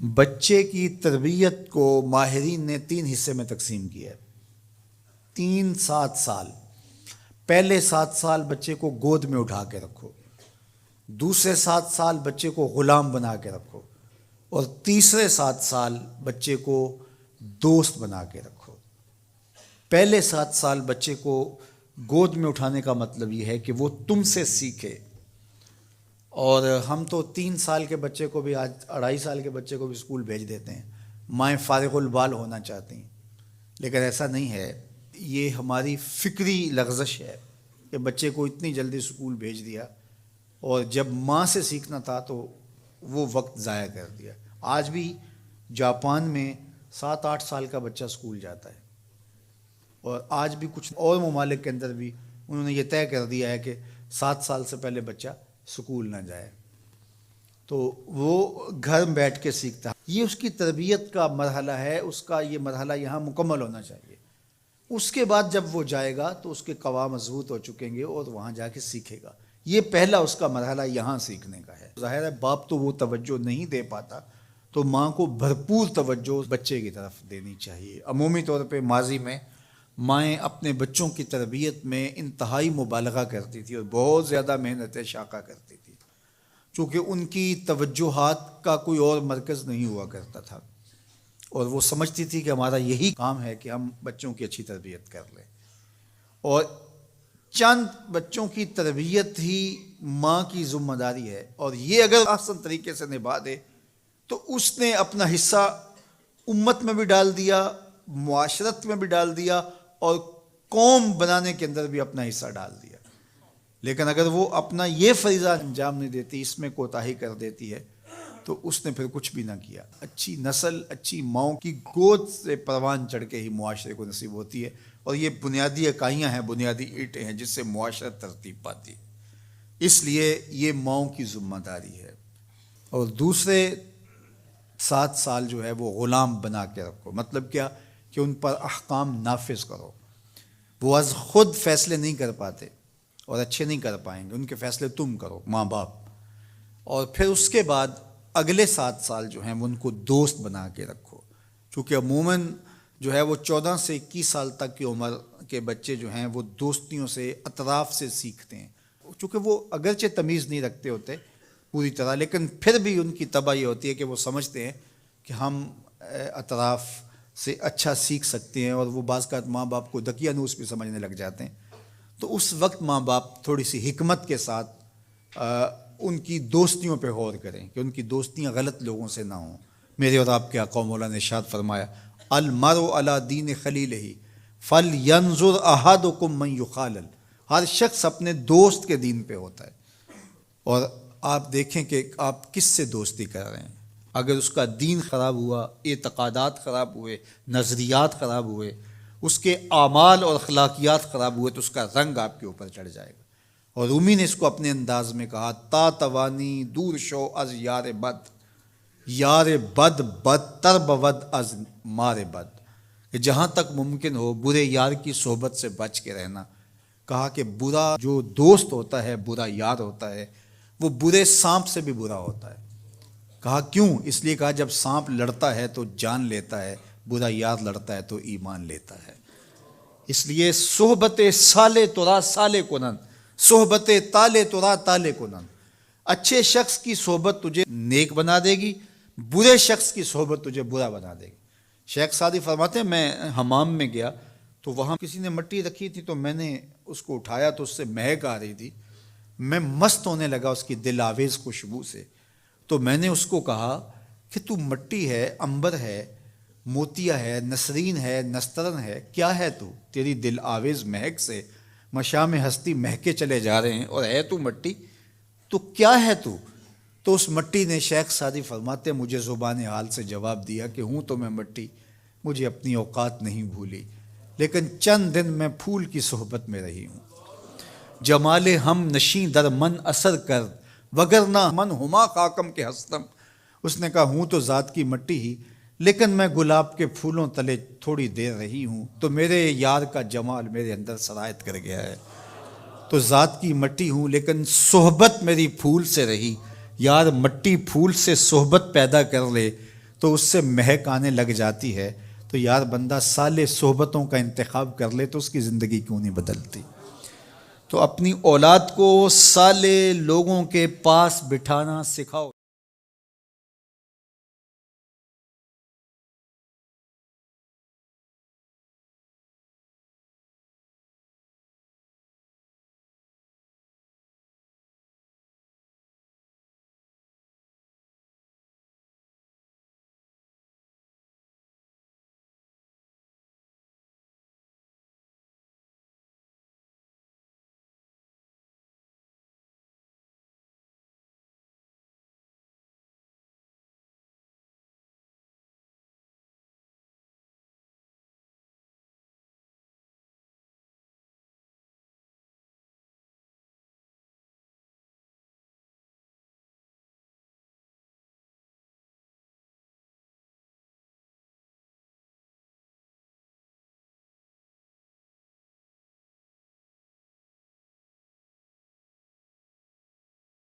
بچے کی تربیت کو ماہرین نے 3 حصے میں تقسیم کیا ہے۔ 7 سال۔ پہلے 7 سال بچے کو گود میں اٹھا کے رکھو، دوسرے 7 سال بچے کو غلام بنا کے رکھو، اور تیسرے 7 سال بچے کو دوست بنا کے رکھو۔ پہلے 7 سال بچے کو گود میں اٹھانے کا مطلب یہ ہے کہ وہ تم سے سیکھے، اور ہم تو 3 سال کے بچے کو بھی، آج 2.5 سال کے بچے کو بھی اسکول بھیج دیتے ہیں، مائیں فارغ البال ہونا چاہتی ہیں، لیکن ایسا نہیں ہے۔ یہ ہماری فکری لغزش ہے کہ بچے کو اتنی جلدی اسکول بھیج دیا، اور جب ماں سے سیکھنا تھا تو وہ وقت ضائع کر دیا۔ آج بھی جاپان میں 7-8 سال کا بچہ اسکول جاتا ہے، اور آج بھی کچھ اور ممالک کے اندر بھی انہوں نے یہ طے کر دیا ہے کہ 7 سال سے پہلے بچہ اسکول نہ جائے، تو وہ گھر میں بیٹھ کے سیکھتا ہے۔ یہ اس کی تربیت کا مرحلہ ہے، اس کا یہ مرحلہ یہاں مکمل ہونا چاہیے۔ اس کے بعد جب وہ جائے گا تو اس کے قواعد مضبوط ہو چکیں گے اور وہاں جا کے سیکھے گا۔ یہ پہلا اس کا مرحلہ یہاں سیکھنے کا ہے۔ ظاہر ہے باپ تو وہ توجہ نہیں دے پاتا، تو ماں کو بھرپور توجہ بچے کی طرف دینی چاہیے۔ عمومی طور پہ ماضی میں مائیں اپنے بچوں کی تربیت میں انتہائی مبالغہ کرتی تھی اور بہت زیادہ محنت شاقہ کرتی تھی، چونکہ ان کی توجہات کا کوئی اور مرکز نہیں ہوا کرتا تھا، اور وہ سمجھتی تھی کہ ہمارا یہی کام ہے کہ ہم بچوں کی اچھی تربیت کر لیں، اور چند بچوں کی تربیت ہی ماں کی ذمہ داری ہے، اور یہ اگر احسن طریقے سے نبھا دے تو اس نے اپنا حصہ امت میں بھی ڈال دیا، معاشرت میں بھی ڈال دیا، اور قوم بنانے کے اندر بھی اپنا حصہ ڈال دیا۔ لیکن اگر وہ اپنا یہ فریضہ انجام نہیں دیتی، اس میں کوتاہی کر دیتی ہے، تو اس نے پھر کچھ بھی نہ کیا۔ اچھی نسل اچھی ماؤں کی گود سے پروان چڑھ کے ہی معاشرے کو نصیب ہوتی ہے، اور یہ بنیادی اکائیاں ہیں، بنیادی اینٹیں ہیں جس سے معاشرت ترتیب پاتی ہے۔ اس لیے یہ ماؤں کی ذمہ داری ہے۔ اور دوسرے 7 سال جو ہے وہ غلام بنا کے رکھو، مطلب کیا کہ ان پر احکام نافذ کرو۔ وہ از خود فیصلے نہیں کر پاتے اور اچھے نہیں کر پائیں گے، ان کے فیصلے تم کرو، ماں باپ۔ اور پھر اس کے بعد اگلے 7 سال جو ہیں وہ ان کو دوست بنا کے رکھو، چونکہ عموماً جو ہے وہ 14 سے 21 سال تک کی عمر کے بچے جو ہیں وہ دوستیوں سے، اطراف سے سیکھتے ہیں، چونکہ وہ اگرچہ تمیز نہیں رکھتے ہوتے پوری طرح، لیکن پھر بھی ان کی طبع یہ ہوتی ہے کہ وہ سمجھتے ہیں کہ ہم اطراف سے اچھا سیکھ سکتے ہیں، اور وہ بعض کا ماں باپ کو دقیانوس بھی سمجھنے لگ جاتے ہیں۔ تو اس وقت ماں باپ تھوڑی سی حکمت کے ساتھ ان کی دوستیوں پہ غور کریں کہ ان کی دوستیاں غلط لوگوں سے نہ ہوں۔ میرے اور آپ کے آقا مولا نے ارشاد فرمایا، المرء علی دین خلیلہ فلینظر احدکم من یخالل۔ ہر شخص اپنے دوست کے دین پہ ہوتا ہے، اور آپ دیکھیں کہ آپ کس سے دوستی کر رہے ہیں۔ اگر اس کا دین خراب ہوا، اعتقادات خراب ہوئے، نظریات خراب ہوئے، اس کے اعمال اور اخلاقیات خراب ہوئے، تو اس کا رنگ آپ کے اوپر چڑھ جائے گا۔ اور رومی نے اس کو اپنے انداز میں کہا، تا توانی دور شو از یار بد، یار بد بدتر بود از مار بد، کہ جہاں تک ممکن ہو برے یار کی صحبت سے بچ کے رہنا۔ کہا کہ برا جو دوست ہوتا ہے، برا یار ہوتا ہے، وہ برے سانپ سے بھی برا ہوتا ہے۔ کہا کیوں؟ اس لیے کہا جب سانپ لڑتا ہے تو جان لیتا ہے، برا یار لڑتا ہے تو ایمان لیتا ہے۔ اس لیے صحبت سالے ترا سالے کنن، صحبت تالے ترا تالے کنن۔ اچھے شخص کی صحبت تجھے نیک بنا دے گی، برے شخص کی صحبت تجھے برا بنا دے گی۔ شیخ سعدی فرماتے ہیں، میں حمام میں گیا تو وہاں کسی نے مٹی رکھی تھی، تو میں نے اس کو اٹھایا تو اس سے مہک آ رہی تھی، میں مست ہونے لگا اس کی دل آویز خوشبو سے۔ تو میں نے اس کو کہا کہ تو مٹی ہے، عنبر ہے، موتیا ہے، نسرین ہے، نسترن ہے، کیا ہے تو؟ تیری دل آویز مہک سے مشام ہستی مہکے چلے جا رہے ہیں، اور ہے تو مٹی، تو کیا ہے تو؟ تو اس مٹی نے، شیخ سعدی فرماتے مجھے زبان حال سے جواب دیا کہ ہوں تو میں مٹی، مجھے اپنی اوقات نہیں بھولی، لیکن چند دن میں پھول کی صحبت میں رہی ہوں۔ جمال ہم نشیں در من اثر کر، وگرنہ من ہما خاکم کے ہستم۔ اس نے کہا ہوں تو ذات کی مٹی ہی، لیکن میں گلاب کے پھولوں تلے تھوڑی دیر رہی ہوں تو میرے یار کا جمال میرے اندر سرایت کر گیا ہے۔ تو ذات کی مٹی ہوں لیکن صحبت میری پھول سے رہی۔ یار مٹی پھول سے صحبت پیدا کر لے تو اس سے مہک آنے لگ جاتی ہے، تو یار بندہ صالح صحبتوں کا انتخاب کر لے تو اس کی زندگی کیوں نہیں بدلتی؟ تو اپنی اولاد کو صالح لوگوں کے پاس بٹھانا سکھاؤ۔